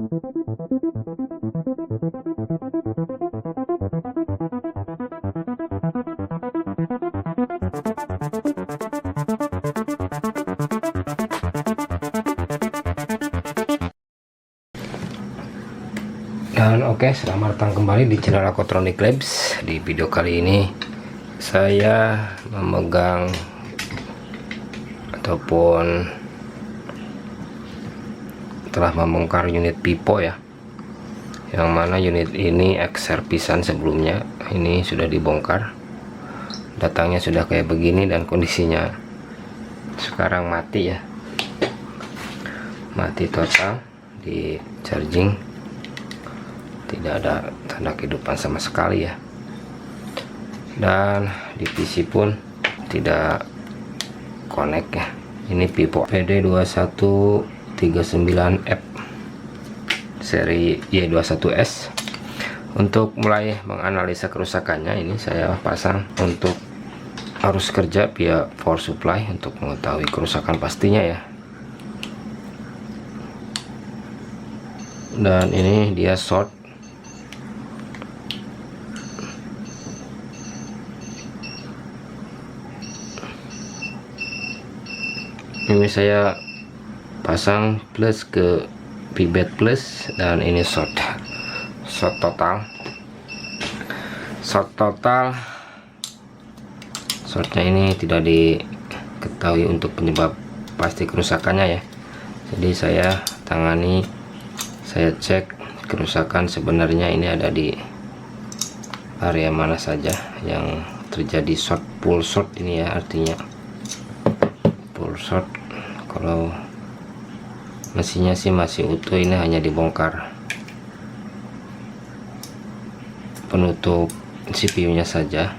Dan oke, selamat datang kembali di channel Aquatronic Labs. Di video kali ini saya memegang ataupun telah membongkar unit pipo ya, yang mana unit ini ex servisan sebelumnya. Ini sudah dibongkar, datangnya sudah kayak begini dan kondisinya sekarang mati ya, mati total di charging, tidak ada tanda kehidupan sama sekali ya, dan di PC pun tidak connect ya. Ini pipo PD2139F seri Y21S. Untuk mulai menganalisa kerusakannya, ini saya pasang untuk arus kerja via power supply untuk mengetahui kerusakan pastinya ya. Dan ini dia short. Ini saya pasang plus ke pibet plus, dan ini short total. Shortnya ini tidak diketahui untuk penyebab pasti kerusakannya ya. Jadi saya tangani, saya cek kerusakan sebenarnya ini ada di area mana saja yang terjadi short, full short ini ya, artinya full short. Kalau mesinnya sih masih utuh, ini hanya dibongkar penutup CPU nya saja.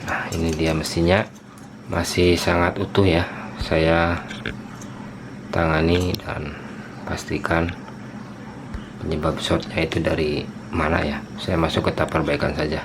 Nah, ini dia mesinnya masih sangat utuh ya. Saya tangani dan pastikan penyebab shortnya itu dari mana ya. Saya masuk ke tahap perbaikan saja.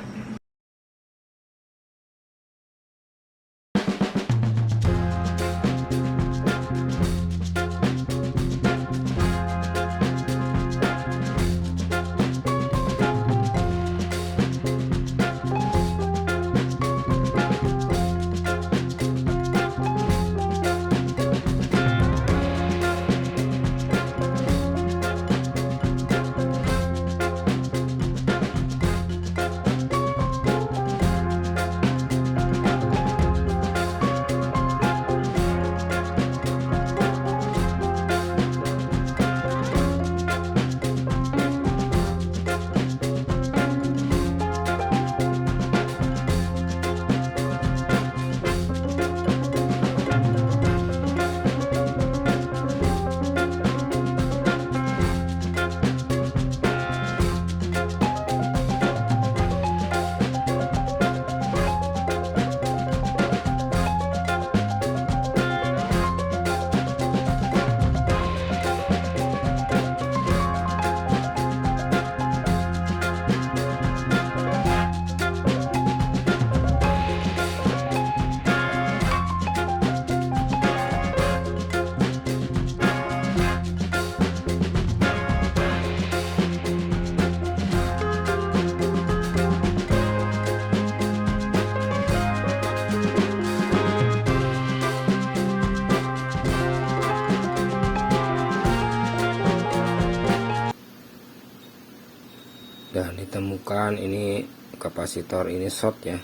Dan ditemukan ini kapasitor ini short ya.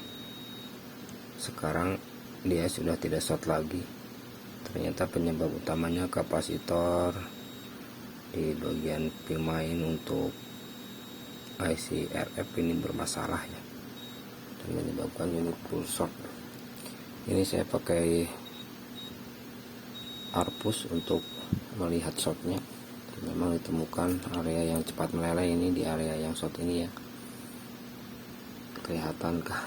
Sekarang dia sudah tidak short lagi. Ternyata penyebab utamanya kapasitor di bagian pemain untuk IC RF ini bermasalah ya, dan menyebabkan unit full short. Ini saya pakai arpus untuk melihat shortnya. Memang ditemukan area yang cepat meleleh ini di area yang short ini ya, kelihatan kah?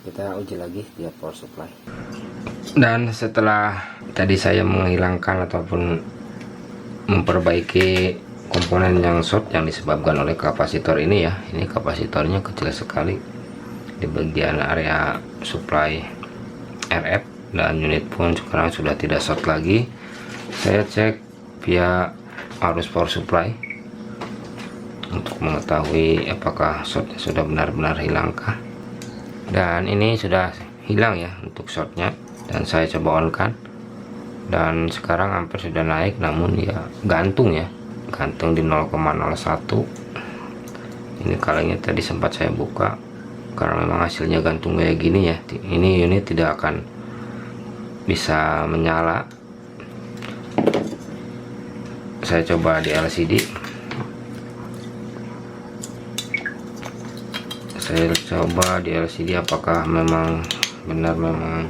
Kita uji lagi dia power supply. Dan setelah tadi saya menghilangkan ataupun memperbaiki komponen yang short yang disebabkan oleh kapasitor ini ya, ini kapasitornya kecil sekali, di bagian area supply RF, dan unit pun sekarang sudah tidak short lagi. Saya cek via arus power supply untuk mengetahui apakah shortnya sudah benar-benar hilangkah. Dan ini sudah hilang ya untuk shortnya, dan saya coba on kan, dan sekarang ampere sudah naik, namun ya gantung ya, gantung di 0,01. Ini kalengnya tadi sempat saya buka, karena memang hasilnya gantung kayak gini ya. Ini unit tidak akan bisa menyala. Saya coba di LCD, apakah memang benar memang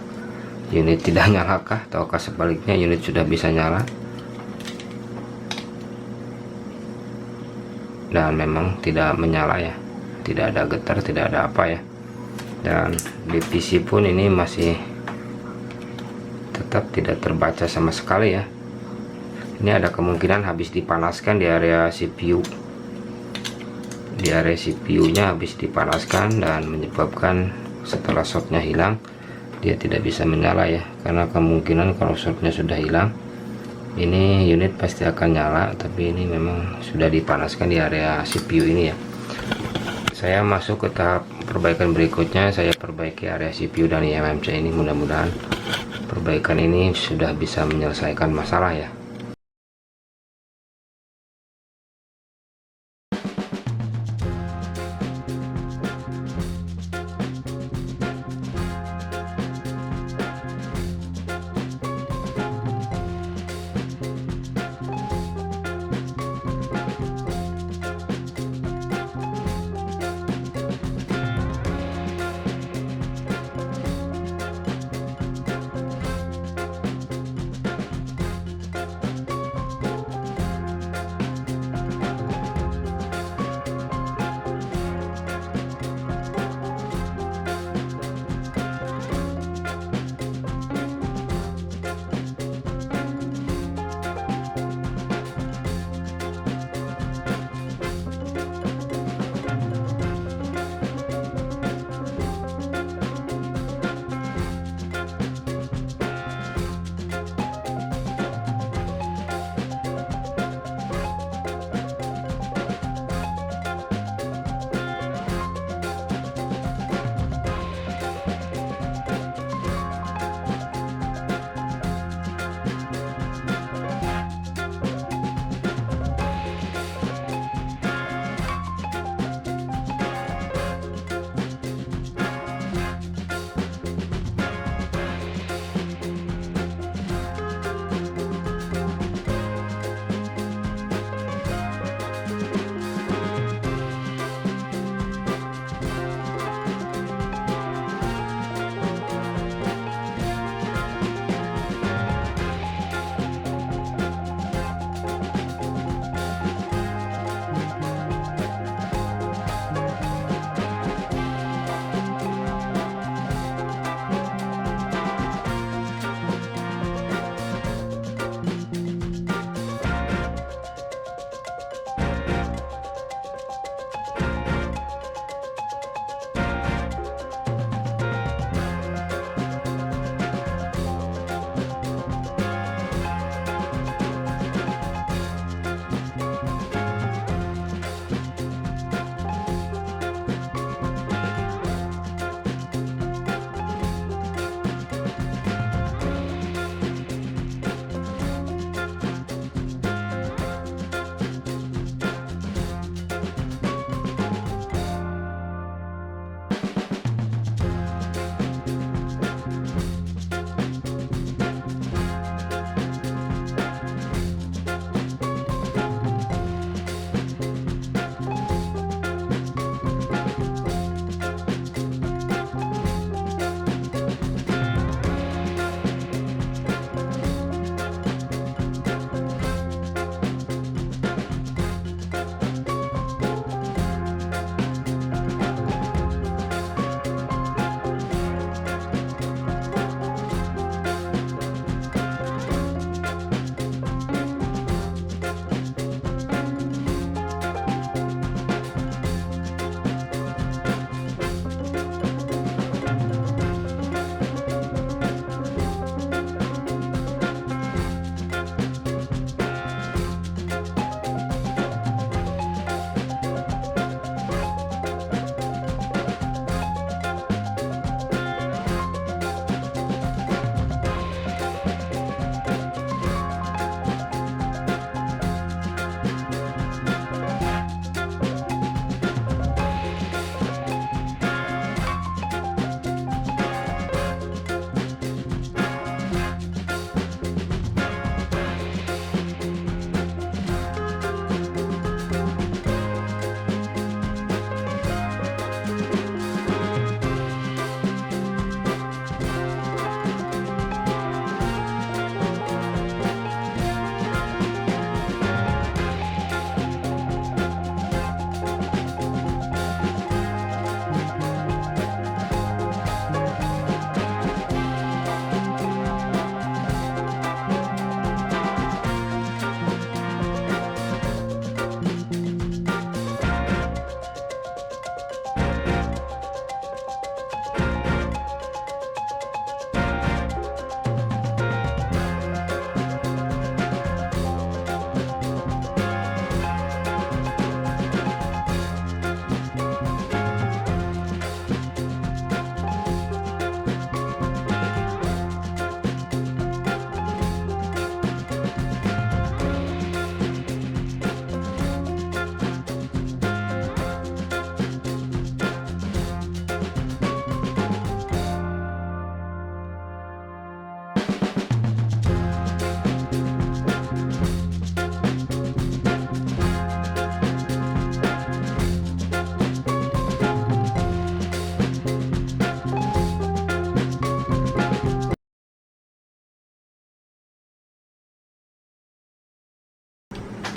unit tidak nyalakah, ataukah sebaliknya unit sudah bisa nyala. Dan memang tidak menyala ya, tidak ada getar, tidak ada apa ya. Dan di PC pun ini masih tetap tidak terbaca sama sekali ya. Ini ada kemungkinan habis dipanaskan di area CPU, nya habis dipanaskan, dan menyebabkan setelah shortnya hilang dia tidak bisa menyala ya. Karena kemungkinan kalau shortnya sudah hilang, ini unit pasti akan nyala, tapi ini memang sudah dipanaskan di area CPU ini ya. Saya masuk ke tahap perbaikan berikutnya. Saya perbaiki area CPU dan eMMC ini. Mudah-mudahan perbaikan ini sudah bisa menyelesaikan masalah ya.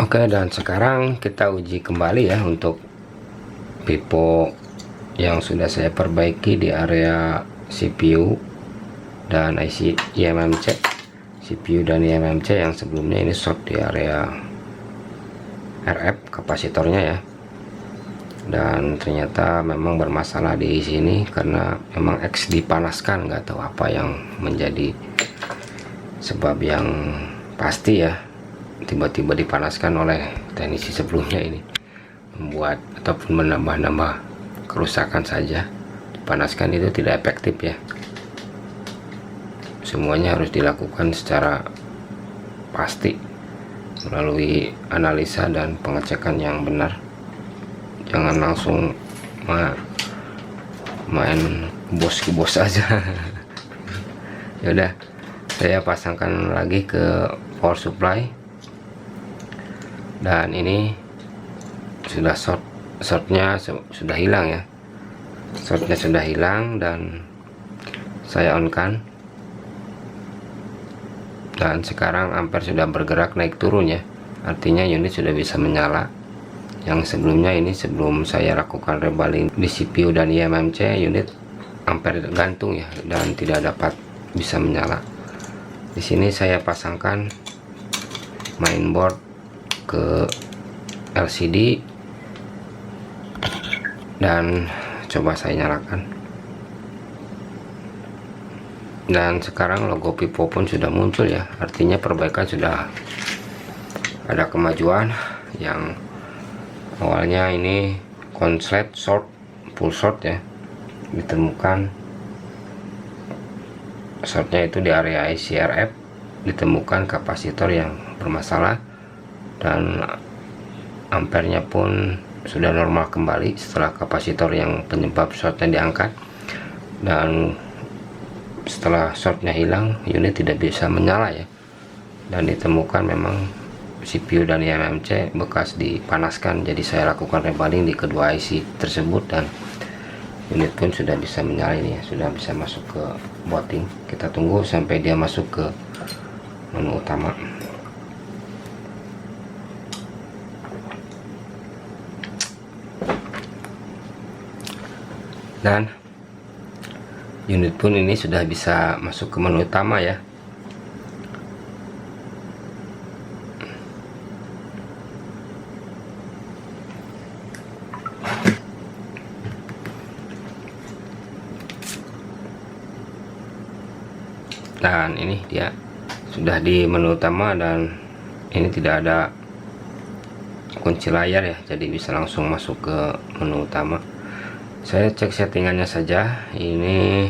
Oke, dan sekarang kita uji kembali ya untuk pipo yang sudah saya perbaiki di area CPU dan IC eMMC. CPU dan eMMC yang sebelumnya ini short di area RF kapasitornya ya, dan ternyata memang bermasalah di sini karena memang X dipanaskan. Nggak tahu apa yang menjadi sebab yang pasti ya, tiba-tiba dipanaskan oleh teknisi sebelumnya, ini membuat ataupun menambah-nambah kerusakan saja. Dipanaskan itu tidak efektif ya, semuanya harus dilakukan secara pasti melalui analisa dan pengecekan yang benar. Jangan langsung main bos aja. Yaudah, saya pasangkan lagi ke power supply, dan ini sudah shortnya sudah hilang ya, shortnya sudah hilang, dan saya on kan, dan sekarang ampere sudah bergerak naik turun ya, artinya unit sudah bisa menyala. Yang sebelumnya ini sebelum saya lakukan rebaling di CPU dan eMMC, unit ampere gantung ya, dan tidak dapat bisa menyala. Di sini saya pasangkan mainboard ke LCD dan coba saya nyalakan. Dan sekarang logo pipo pun sudah muncul ya, artinya perbaikan sudah ada kemajuan. Yang awalnya ini konslet short, full short ya, ditemukan shortnya itu di area IC RF, ditemukan kapasitor yang bermasalah, dan ampernya pun sudah normal kembali setelah kapasitor yang penyebab shortnya diangkat. Dan setelah shortnya hilang, unit tidak bisa menyala ya, dan ditemukan memang CPU dan eMMC bekas dipanaskan. Jadi saya lakukan rebaling di kedua IC tersebut, dan unit pun sudah bisa menyala ini ya, sudah bisa masuk ke booting. Kita tunggu sampai dia masuk ke menu utama. Dan unit pun ini sudah bisa masuk ke menu utama ya. Dan ini dia sudah di menu utama, dan ini tidak ada kunci layar ya, jadi bisa langsung masuk ke menu utama. Saya cek settingannya saja. Ini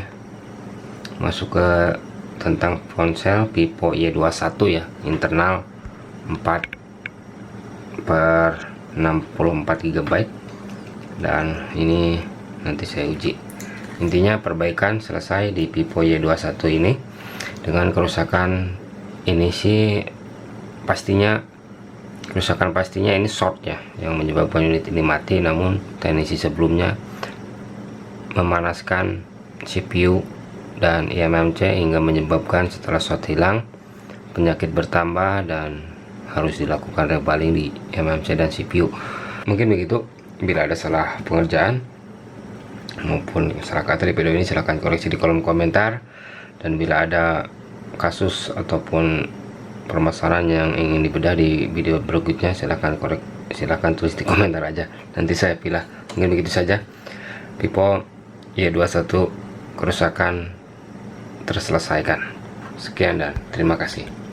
masuk ke tentang ponsel pipo Y21 ya, internal 4/64 GB, dan ini nanti saya uji. Intinya perbaikan selesai di pipo Y21 ini. Dengan kerusakan ini sih pastinya, kerusakan pastinya ini short ya yang menyebabkan unit ini mati. Namun teknisi sebelumnya memanaskan CPU dan eMMC hingga menyebabkan setelah short hilang penyakit bertambah dan harus dilakukan rebaling di eMMC dan CPU. Mungkin begitu. Bila ada salah pengerjaan maupun salah kata di video ini, silahkan koreksi di kolom komentar. Dan bila ada kasus ataupun permasalahan yang ingin dibedah di video berikutnya, silahkan tulis di komentar aja, nanti saya pilih. Mungkin begitu saja. Pipo Y21 kerusakan terselesaikan. Sekian dan terima kasih.